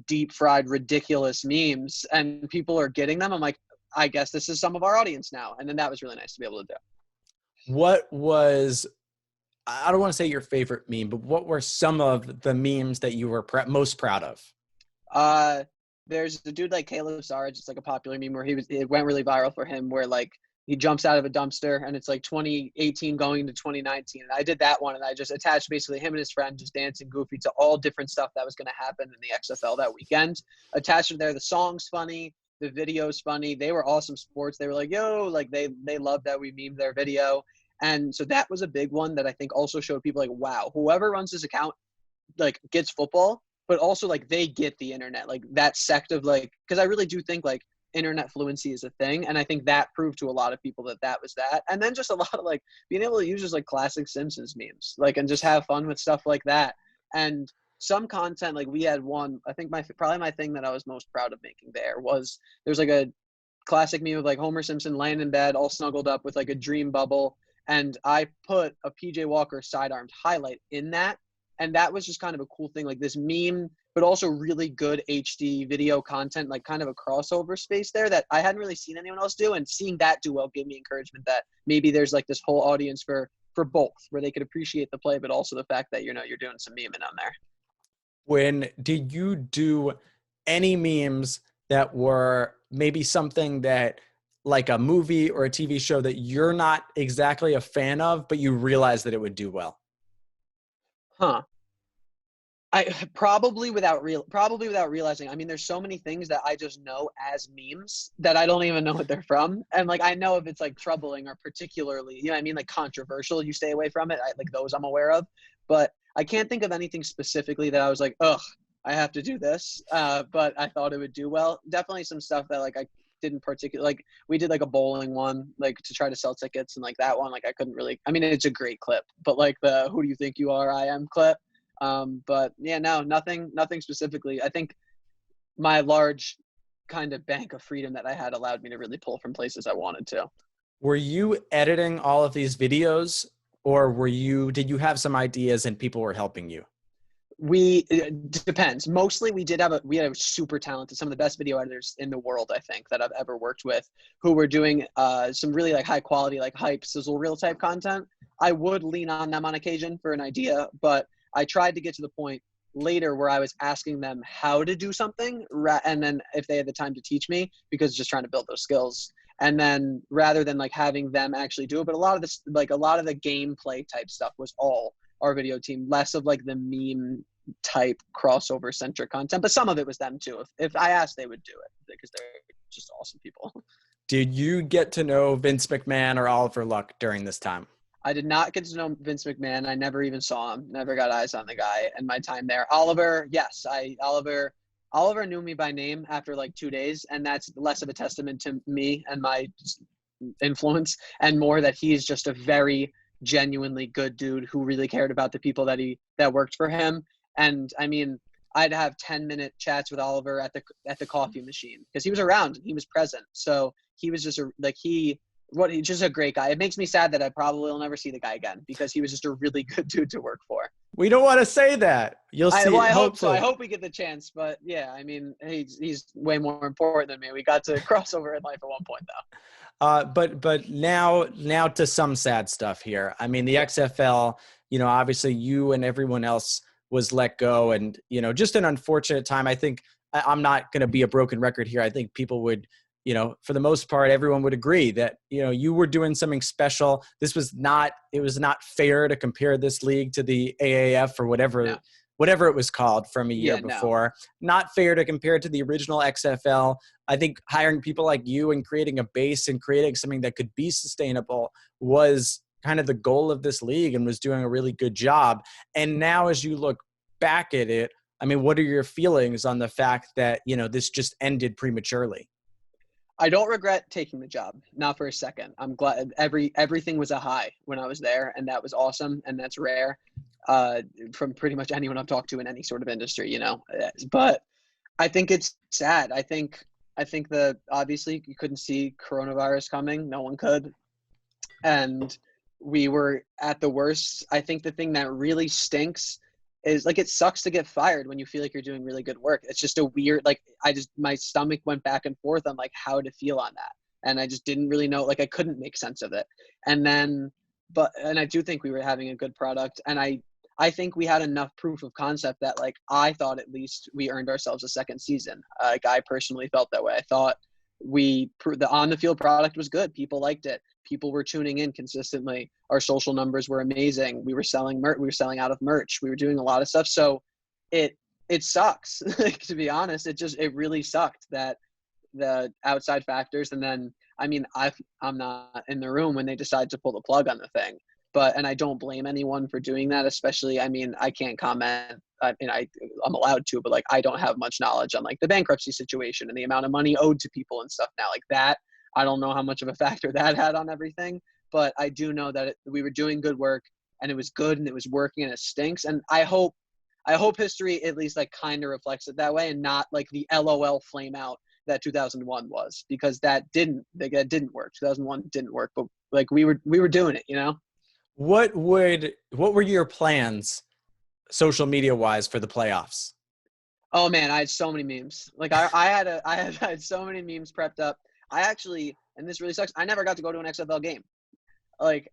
deep fried, ridiculous memes and people are getting them. I'm like, I guess this is some of our audience now. And then that was really nice to be able to do. What was, I don't want to say your favorite meme, but what were some of the memes that you were most proud of? There's a dude like Caleb Sarge. It's like a popular meme where it went really viral for him, where like he jumps out of a dumpster and it's like 2018 going into 2019. And I did that one, and I just attached basically him and his friend just dancing goofy to all different stuff that was going to happen in the XFL that weekend. Attached it there. The song's funny. The video's funny. They were awesome sports. They were like, yo, like they loved that we memed their video. And so that was a big one that I think also showed people like, wow, whoever runs this account like gets football, but also like they get the internet, like that sect of like, because I really do think like internet fluency is a thing, and I think that proved to a lot of people that that was that. And then just a lot of like being able to use just like classic Simpsons memes, like, and just have fun with stuff like that. And some content, like we had one, I think probably my thing that I was most proud of making there's like a classic meme of like Homer Simpson laying in bed all snuggled up with like a dream bubble, and I put a PJ Walker sidearmed highlight in that. And that was just kind of a cool thing, like this meme, but also really good HD video content, like kind of a crossover space there that I hadn't really seen anyone else do. And seeing that do well gave me encouragement that maybe there's like this whole audience for both, where they could appreciate the play, but also the fact that, you're doing some memeing on there. When did you do any memes that were maybe something that like a movie or a TV show that you're not exactly a fan of, but you realized that it would do well? Huh. I probably without realizing. I mean, there's so many things that I just know as memes that I don't even know what they're from. And like, I know if it's like troubling or particularly, you know what I mean, like controversial, you stay away from it. Like those I'm aware of, but I can't think of anything specifically that I was like, ugh, I have to do this. But I thought it would do well. Definitely some stuff that like I didn't particularly like. We did like a bowling one, like to try to sell tickets, and like that one, like I couldn't really. I mean, it's a great clip, but like the "Who do you think you are? I am" clip. But yeah, no, nothing specifically. I think my large kind of bank of freedom that I had allowed me to really pull from places I wanted to. Were you editing all of these videos, or did you have some ideas and people were helping you? It depends. Mostly we had a super talented, some of the best video editors in the world, I think, that I've ever worked with, who were doing some really like high quality, like hype sizzle reel type content. I would lean on them on occasion for an idea, but I tried to get to the point later where I was asking them how to do something, and then if they had the time to teach me, because just trying to build those skills. And then rather than like having them actually do it, but a lot of the gameplay type stuff was all our video team, less of like the meme type crossover centric content, but some of it was them too. If I asked, they would do it because they're just awesome people. Did you get to know Vince McMahon or Oliver Luck during this time? I did not get to know Vince McMahon. I never even saw him. Never got eyes on the guy in my time there. Oliver, yes, Oliver Oliver knew me by name after like 2 days, and that's less of a testament to me and my influence, and more that he's just a very genuinely good dude who really cared about the people that worked for him. And I mean, I'd have 10-minute chats with Oliver at the coffee machine because he was around and he was present. So he was just he's just a great guy. It makes me sad that I probably will never see the guy again because he was just a really good dude to work for. We don't want to say that. You'll see. I hope so. Hopefully. I hope we get the chance. But yeah, I mean, he's way more important than me. We got to cross over in life at one point, though. But now to some sad stuff here. I mean, the XFL, obviously you and everyone else was let go, and just an unfortunate time. I think I'm not going to be a broken record here. I think people would, for the most part, everyone would agree that you were doing something special. It was not fair to compare this league to the AAF or whatever it was called from a year before. No. Not fair to compare it to the original XFL. I think hiring people like you and creating a base and creating something that could be sustainable was kind of the goal of this league and was doing a really good job. And now as you look back at it, I mean, what are your feelings on the fact that, this just ended prematurely? I don't regret taking the job, not for a second. I'm glad everything was a high when I was there, and that was awesome, and that's rare from pretty much anyone I've talked to in any sort of industry, But I think it's sad. I think that obviously you couldn't see coronavirus coming. No one could. And we were at the worst. I think the thing that really stinks is it sucks to get fired when you feel like you're doing really good work. It's just a weird, my stomach went back and forth on how to feel on that. And I just didn't really know, I couldn't make sense of it. And then, and I do think we were having a good product. And I think we had enough proof of concept that I thought at least we earned ourselves a second season. I personally felt that way. I thought the on the field product was good. People liked it. People were tuning in consistently. Our social numbers were amazing. We were selling merch. We were selling out of merch. We were doing a lot of stuff. So it sucks to be honest. It really sucked that the outside factors. And then, I mean, I'm not in the room when they decided to pull the plug on the thing. And I don't blame anyone for doing that, especially, I mean, I can't comment. I'm allowed to, but I don't have much knowledge on the bankruptcy situation and the amount of money owed to people and stuff now that. I don't know how much of a factor that had on everything, but I do know that we were doing good work and it was good and it was working and it stinks. And I hope history at least kind of reflects it that way and not the LOL flame out that 2001 was, because that didn't work. 2001 didn't work, but we were doing it, What were your plans social media wise for the playoffs? Oh man, I had so many memes. I had so many memes prepped up. I actually, and this really sucks, I never got to go to an XFL game.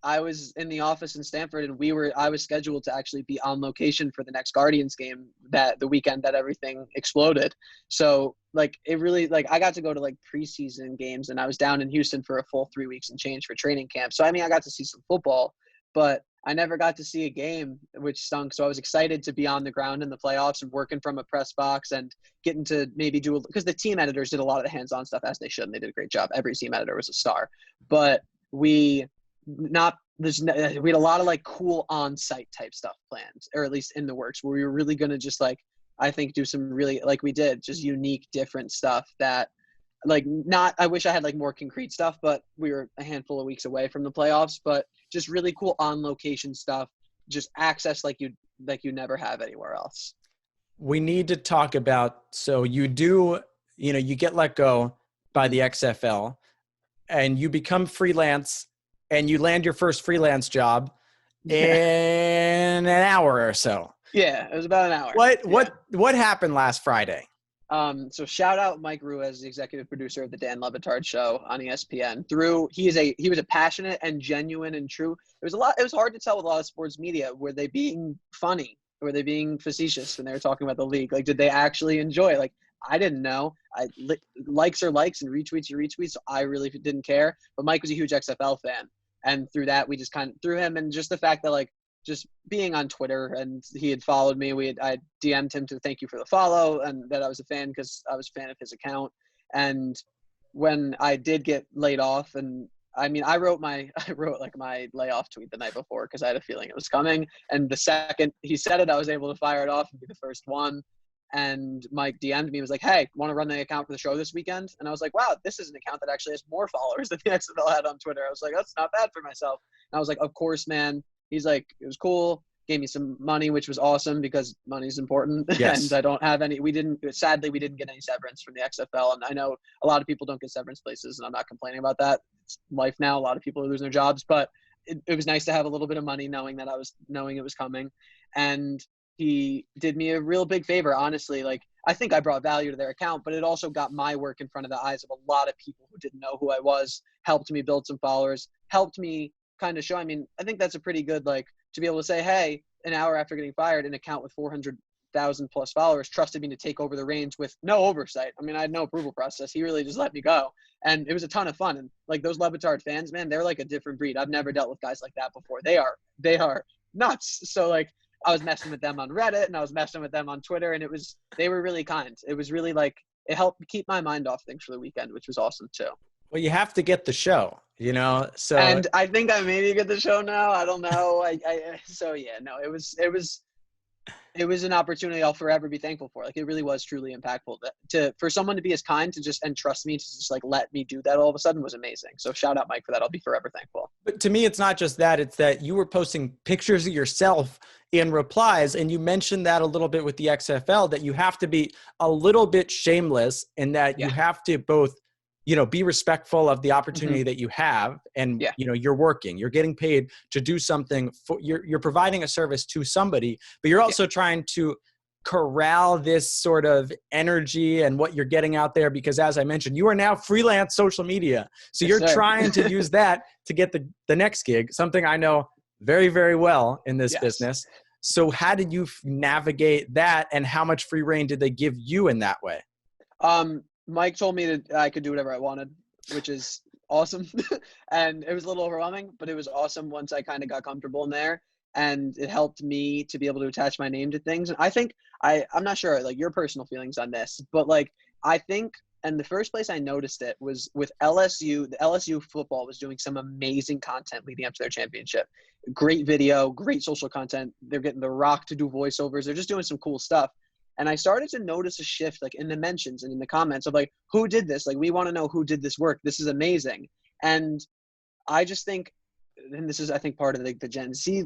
I was in the office in Stanford and I was scheduled to actually be on location for the next Guardians game that the weekend that everything exploded. So it really, I got to go to preseason games, and I was down in Houston for a full 3 weeks and change for training camp. So I mean, I got to see some football, but I never got to see a game, which stunk. So I was excited to be on the ground in the playoffs and working from a press box and getting to maybe because the team editors did a lot of the hands-on stuff, as they should, and they did a great job. Every team editor was a star. But we had a lot of cool on-site type stuff planned, or at least in the works, where we were really going to just I think do some really, we did just unique, different stuff that I wish I had more concrete stuff, but we were a handful of weeks away from the playoffs, but just really cool on location stuff, just access you never have anywhere else. We need to talk about, so you get let go by the XFL and you become freelance and you land your first freelance job in an hour or so. Yeah, it was about an hour. What happened last Friday? So shout out Mike Ruiz, the executive producer of the Dan Le Batard Show on ESPN. He was a passionate and genuine and true. It was hard to tell with a lot of sports media. Were they being funny? Were they being facetious when they were talking about the league? Did they actually enjoy? I didn't know. Likes are likes and retweets are retweets. So I really didn't care. But Mike was a huge XFL fan, and through that, we just kind of through him, and just the fact that just being on Twitter, and he had followed me. I DM'd him to thank you for the follow, and that I was a fan because I was a fan of his account. And when I did get laid off, and I mean, I wrote my layoff tweet the night before because I had a feeling it was coming. And the second he said it, I was able to fire it off and be the first one. and Mike DM'd me, was like, hey, want to run the account for the show this weekend? And I was like, wow, this is an account that actually has more followers than the XFL had on Twitter. I was like, that's not bad for myself. And I was like, of course, man. He's like, it was cool. Gave me some money, which was awesome because money's important. Yes. And I don't have any, sadly, we didn't get any severance from the XFL. And I know a lot of people don't get severance places, and I'm not complaining about that. It's life now. A lot of people are losing their jobs, but it was nice to have a little bit of money knowing it was coming. And he did me a real big favor, honestly. Like, I think I brought value to their account, but it also got my work in front of the eyes of a lot of people who didn't know who I was, helped me build some followers, helped me kind of show. I mean, I think that's a pretty good, like, to be able to say, hey, an hour after getting fired, an account with 400,000 plus followers trusted me to take over the reins with no oversight. I mean, I had no approval process. He really just let me go. And it was a ton of fun. And like, those Le Batard fans, man, they're like a different breed. I've never dealt with guys like that before. They are nuts. So like, I was messing with them on Reddit and I was messing with them on Twitter, and they were really kind. It was really like, it helped keep my mind off things for the weekend, which was awesome too. Well, you have to get the show, you know? So, and I think I maybe get the show now. I don't know. It was an opportunity I'll forever be thankful for. Like, it really was truly impactful. For someone to be as kind and trust me to just like let me do that all of a sudden was amazing. So shout out Mike for that. I'll be forever thankful. but to me, it's not just that. It's that you were posting pictures of yourself in replies. And you mentioned that a little bit with the XFL, that you have to be a little bit shameless in that you have to both, you know, be respectful of the opportunity that you have. And, you know, you're getting paid to do something for, you're providing a service to somebody, but you're also trying to corral this sort of energy and what you're getting out there. Because as I mentioned, you are now freelance social media. So you're trying to use that to get the next gig, something I know very, very well in this business. So how did you navigate that, and how much free reign did they give you in that way? Mike told me that I could do whatever I wanted, which is awesome. And it was a little overwhelming, but it was awesome once I kind of got comfortable in there, and it helped me to be able to attach my name to things. And I think I'm not sure like your personal feelings on this, but like, I think, and the first place I noticed it was with LSU. The LSU football was doing some amazing content leading up to their championship. Great video, great social content. They're getting The Rock to do voiceovers. They're just doing some cool stuff. And I started to notice a shift like in the mentions and in the comments of like, who did this? Like, we want to know who did this work. This is amazing. And I just think, and this is, I think, part of like the Gen Z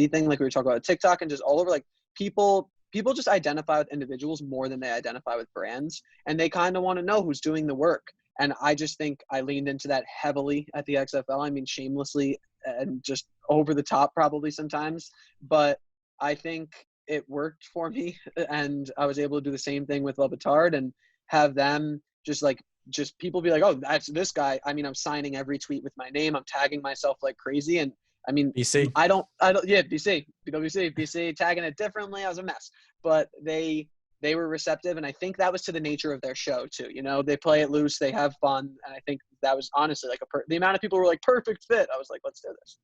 thing, like we were talking about TikTok and just all over, like people just identify with individuals more than they identify with brands. And they kind of want to know who's doing the work. And I just think I leaned into that heavily at the XFL. I mean, shamelessly and just over the top probably sometimes, but I think it worked for me, and I was able to do the same thing with Le Batard and have them just people be like, oh, that's this guy. I mean, I'm signing every tweet with my name. I'm tagging myself like crazy. And I mean, BC. BC, tagging it differently. I was a mess, but they were receptive. And I think that was to the nature of their show too. You know, they play it loose, they have fun. And I think that was honestly like the amount of people were like perfect fit. I was like, let's do this.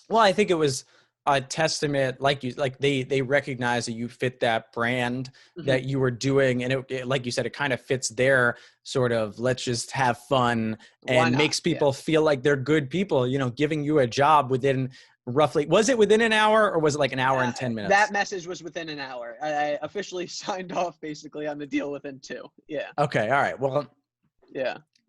Well, I think it was a testament, they recognize that you fit that brand that you were doing. And it, like you said, it kind of fits their sort of, let's just have fun, and makes people feel like they're good people, you know, giving you a job within roughly, was it within an hour or was it like an hour and 10 minutes? That message was within an hour. I officially signed off basically on the deal within 2. Yeah. Okay. All right. Well,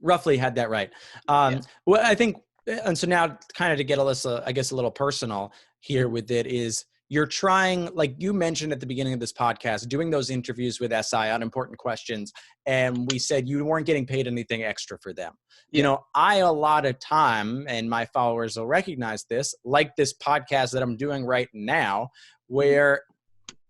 roughly had that right. Well, I think, and so now kind of to get Alyssa, I guess, a little personal here with it is, you're trying, like you mentioned at the beginning of this podcast, doing those interviews with SI on important questions. And we said you weren't getting paid anything extra for them. You know, a lot of time, and my followers will recognize this, like this podcast that I'm doing right now, where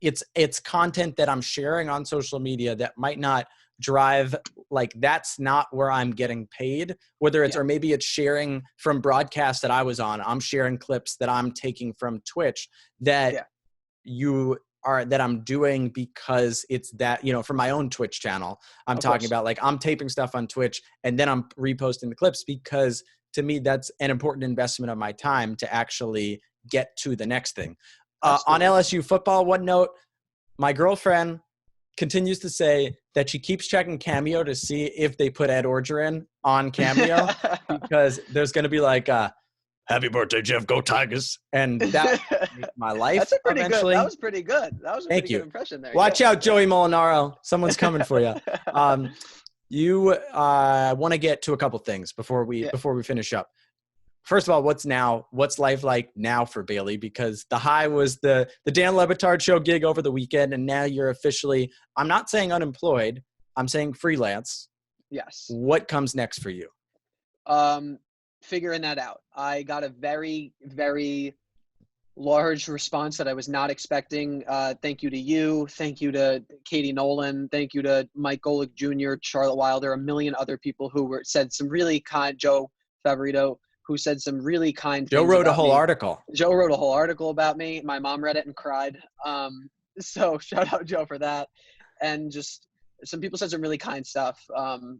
it's content that I'm sharing on social media that might not drive, like that's not where I'm getting paid, whether it's, or maybe it's sharing from broadcasts that I was on. I'm sharing clips that I'm taking from Twitch that that I'm doing because it's that, you know, from my own Twitch channel, I'm talking about, like, I'm taping stuff on Twitch and then I'm reposting the clips, because to me, that's an important investment of my time to actually get to the next thing. On LSU football, one note, my girlfriend continues to say that she keeps checking Cameo to see if they put Ed Orgeron on Cameo, because there's going to be like happy birthday, Jeff, go Tigers. And that made my life That's a pretty eventually. good. That was pretty good. That was a Thank pretty you. good impression there. Watch Yeah. out, Joey Molinaro. Someone's coming for you. You want to get to a couple things before we finish up. First of all, what's life like now for Bailey? Because the high was the Dan Le Batard show gig over the weekend, and now you're officially, I'm not saying unemployed, I'm saying freelance. Yes. What comes next for you? Figuring that out. I got a very, very large response that I was not expecting. Thank you to you. Thank you to Katie Nolan. Thank you to Mike Golick Jr., Charlotte Wilder, a million other people who said some really kind, Joe Favorito, who said some really kind things. Joe wrote a about whole me. article. Joe wrote a whole article about me. My mom read it and cried. So shout out Joe for that. And just some people said some really kind stuff,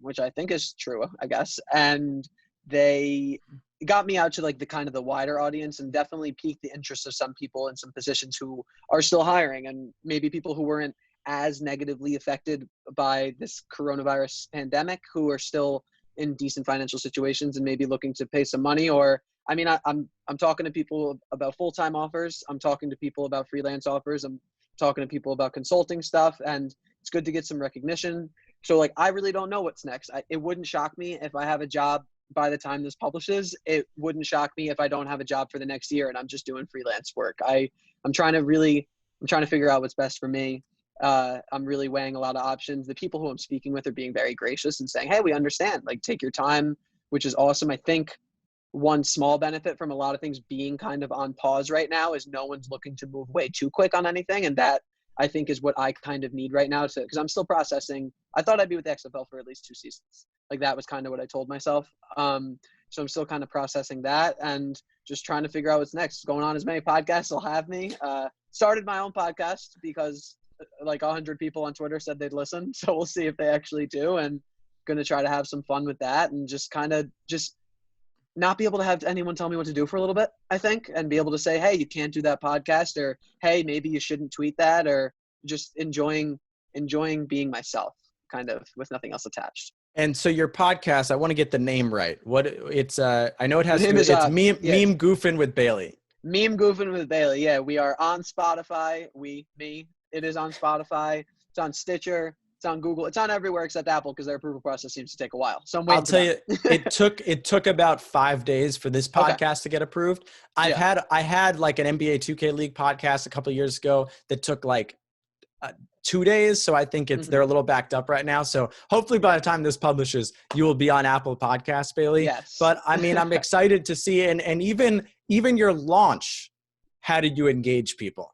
which I think is true, I guess. And they got me out to like the kind of the wider audience and definitely piqued the interest of some people in some positions who are still hiring, and maybe people who weren't as negatively affected by this coronavirus pandemic, who are still in decent financial situations and maybe looking to pay some money. Or I mean, I'm talking to people about full-time offers. I'm talking to people about freelance offers. I'm talking to people about consulting stuff, and it's good to get some recognition. So like, I really don't know what's next. It wouldn't shock me if I have a job by the time this publishes. It wouldn't shock me if I don't have a job for the next year and I'm just doing freelance work. I'm trying to figure out what's best for me. I'm really weighing a lot of options. The people who I'm speaking with are being very gracious and saying, hey, we understand, like, take your time, which is awesome. I think one small benefit from a lot of things being kind of on pause right now is no one's looking to move way too quick on anything. And that, I think, is what I kind of need right now, because I'm still processing. I thought I'd be with the XFL for at least 2 seasons. Like, that was kind of what I told myself. So I'm still kind of processing that and just trying to figure out what's next. Going on as many podcasts will have me. Started my own podcast because like 100 people on Twitter said they'd listen. So we'll see if they actually do, and going to try to have some fun with that and just kind of just not be able to have anyone tell me what to do for a little bit, I think, and be able to say, hey, you can't do that podcast, or hey, maybe you shouldn't tweet that, or just enjoying being myself, kind of, with nothing else attached. And so your podcast, I want to get the name right. What it's I know it has to do, it's meme goofing with Bailey. Meme goofing with Bailey. Yeah, we are on Spotify. It is on Spotify. It's on Stitcher. It's on Google. It's on everywhere except Apple, because their approval process seems to take a while. So I'll tell you, it took about 5 days for this podcast to get approved. I had like an NBA 2K League podcast a couple of years ago that took like 2 days. So I think they're a little backed up right now. So hopefully by the time this publishes, you will be on Apple Podcasts, Bailey. Yes. But I mean, I'm excited to see, and even your launch. How did you engage people?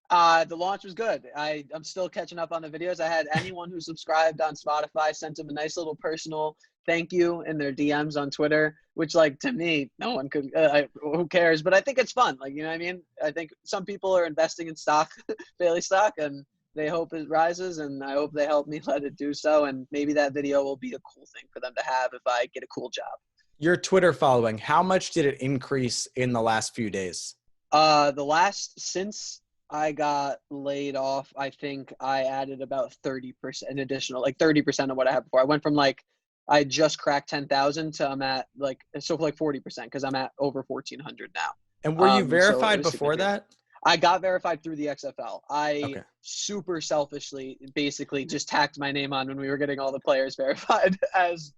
The launch was good. I'm still catching up on the videos. I had anyone who subscribed on Spotify sent them a nice little personal thank you in their DMs on Twitter, which, like, to me, no one could, who cares? But I think it's fun. Like, you know what I mean? I think some people are investing in stock, Bailey stock, and they hope it rises, and I hope they help me let it do so. And maybe that video will be a cool thing for them to have if I get a cool job. Your Twitter following, how much did it increase in the last few days? Since I got laid off, I think I added about 30%, an additional, like 30% of what I had before. I went from like, I just cracked 10,000 to I'm at like 40%, because I'm at over 1,400 now. And were you verified before that? I got verified through the XFL. I super selfishly basically just tacked my name on when we were getting all the players verified as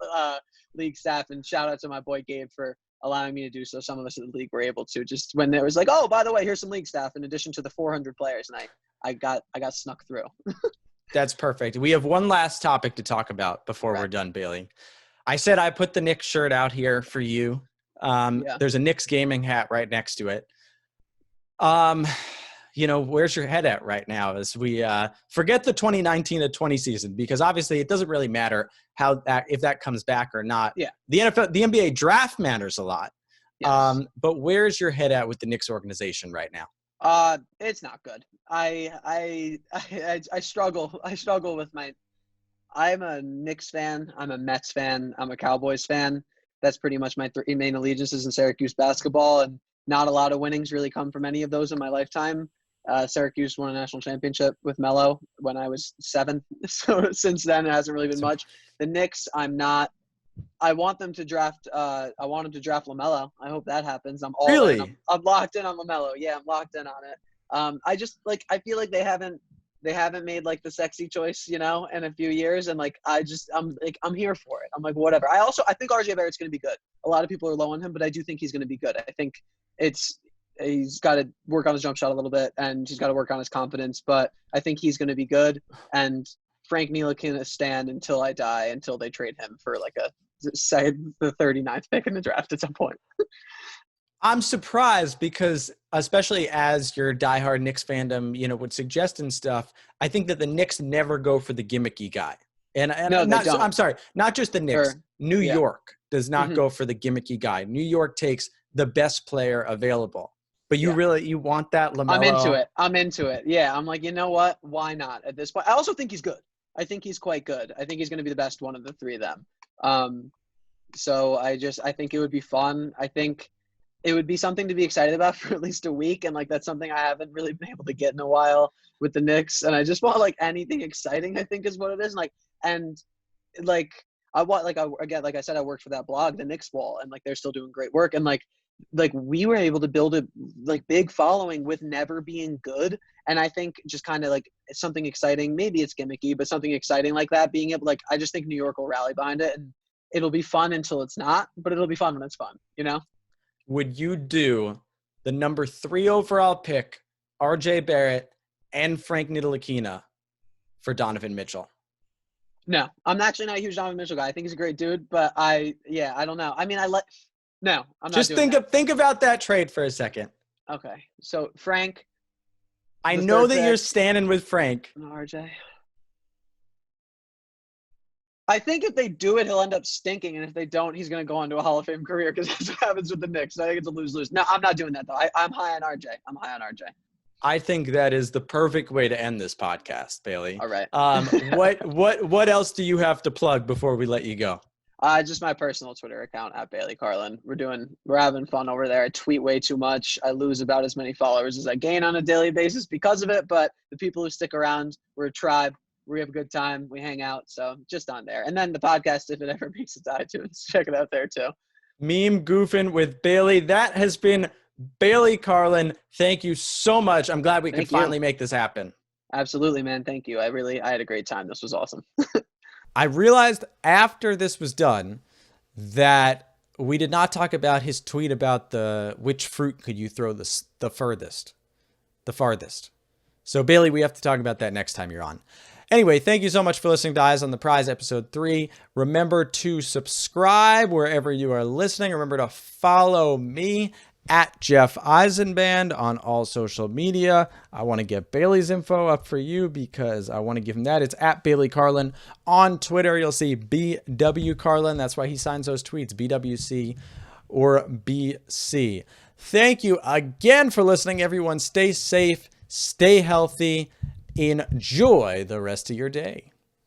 league staff. And shout out to my boy Gabe for allowing me to do so. Some of us in the league were able to, just when there was like, oh, by the way, here's some league staff in addition to the 400 players. And I got snuck through. That's perfect. We have one last topic to talk about before we're done, Bailey. I said I put the Knicks shirt out here for you. There's a Knicks gaming hat right next to it. Where's your head at right now as we forget the 2019-20 season, because obviously it doesn't really matter if that comes back or not. Yeah. The NBA draft matters a lot. Yes. But where's your head at with the Knicks organization right now? It's not good. I struggle. I struggle with I'm a Knicks fan. I'm a Mets fan. I'm a Cowboys fan. That's pretty much my 3 main allegiances in Syracuse basketball. And not a lot of winnings really come from any of those in my lifetime. Syracuse won a national championship with Melo when I was 7. So since then, it hasn't really been much. The Knicks, I'm not I want them to draft. I want them to draft LaMelo. I hope that happens. I'm all in. Really? I'm locked in on LaMelo. Yeah, I'm locked in on it. I just like. I feel like they haven't made like the sexy choice, in a few years, and like I'm here for it. I'm like whatever. I think RJ Barrett's going to be good. A lot of people are low on him, but I do think he's going to be good. I think he's got to work on his jump shot a little bit, and he's got to work on his confidence. But I think he's going to be good. And Frank Ntilikina stand until I die, until they trade him for like the 39th pick in the draft at some point. I'm surprised because, especially as your diehard Knicks fandom, would suggest and stuff, I think that the Knicks never go for the gimmicky guy. And No, they not, don't. I'm sorry, not just the Knicks. New yeah. York does not go for the gimmicky guy. New York takes the best player available. But you want that LaMelo? I'm into it. Yeah, I'm like, you know what? Why not at this point? I also think he's good. I think he's quite good. I think he's going to be the best one of the three of them. So I think it would be fun. I think it would be something to be excited about for at least a week. And like, that's something I haven't really been able to get in a while with the Knicks. And I just want like anything exciting, I think is what it is. I want, like I said, I worked for that blog, the Knicks Wall, and like, they're still doing great work. And like we were able to build a like big following with never being good. And I think just kind of like something exciting, maybe it's gimmicky, but something exciting like that, being able, I just think New York will rally behind it, and it'll be fun until it's not, but it'll be fun when it's fun, Would you do the number 3 overall pick, RJ Barrett and Frank Ntilikina for Donovan Mitchell? No, I'm actually not a huge Donovan Mitchell guy. I think he's a great dude, but I don't know. I mean, no, I'm not. Just think about that trade for a second. Okay, so Frank. I know that you're standing with Frank. RJ. I think if they do it, he'll end up stinking, and if they don't, he's going to go on to a Hall of Fame career, because that's what happens with the Knicks. I think it's a lose-lose. No, I'm not doing that, though. I'm high on RJ. I think that is the perfect way to end this podcast, Bailey. All right. What else do you have to plug before we let you go? Just my personal Twitter account at Bailey Carlin. We're having fun over there. I tweet way too much. I lose about as many followers as I gain on a daily basis because of it. But the people who stick around, we're a tribe. We have a good time. We hang out. So just on there. And then the podcast, if it ever makes it to iTunes, check it out there too. Meme goofing with Bailey. That has been Bailey Carlin. Thank you so much. I'm glad we could finally make this happen. Absolutely, man. Thank you. I had a great time. This was awesome. I realized after this was done that we did not talk about his tweet about which fruit could you throw the farthest. So Bailey, we have to talk about that next time you're on. Anyway, thank you so much for listening to Eyes on the Prize, episode 3. Remember to subscribe wherever you are listening. Remember to follow me at Jeff Eisenband on all social media. I want to get Bailey's info up for you because I want to give him that. It's at Bailey Carlin. On Twitter, you'll see BW Carlin. That's why he signs those tweets, BWC or BC. Thank you again for listening, everyone. Stay safe, stay healthy, enjoy the rest of your day.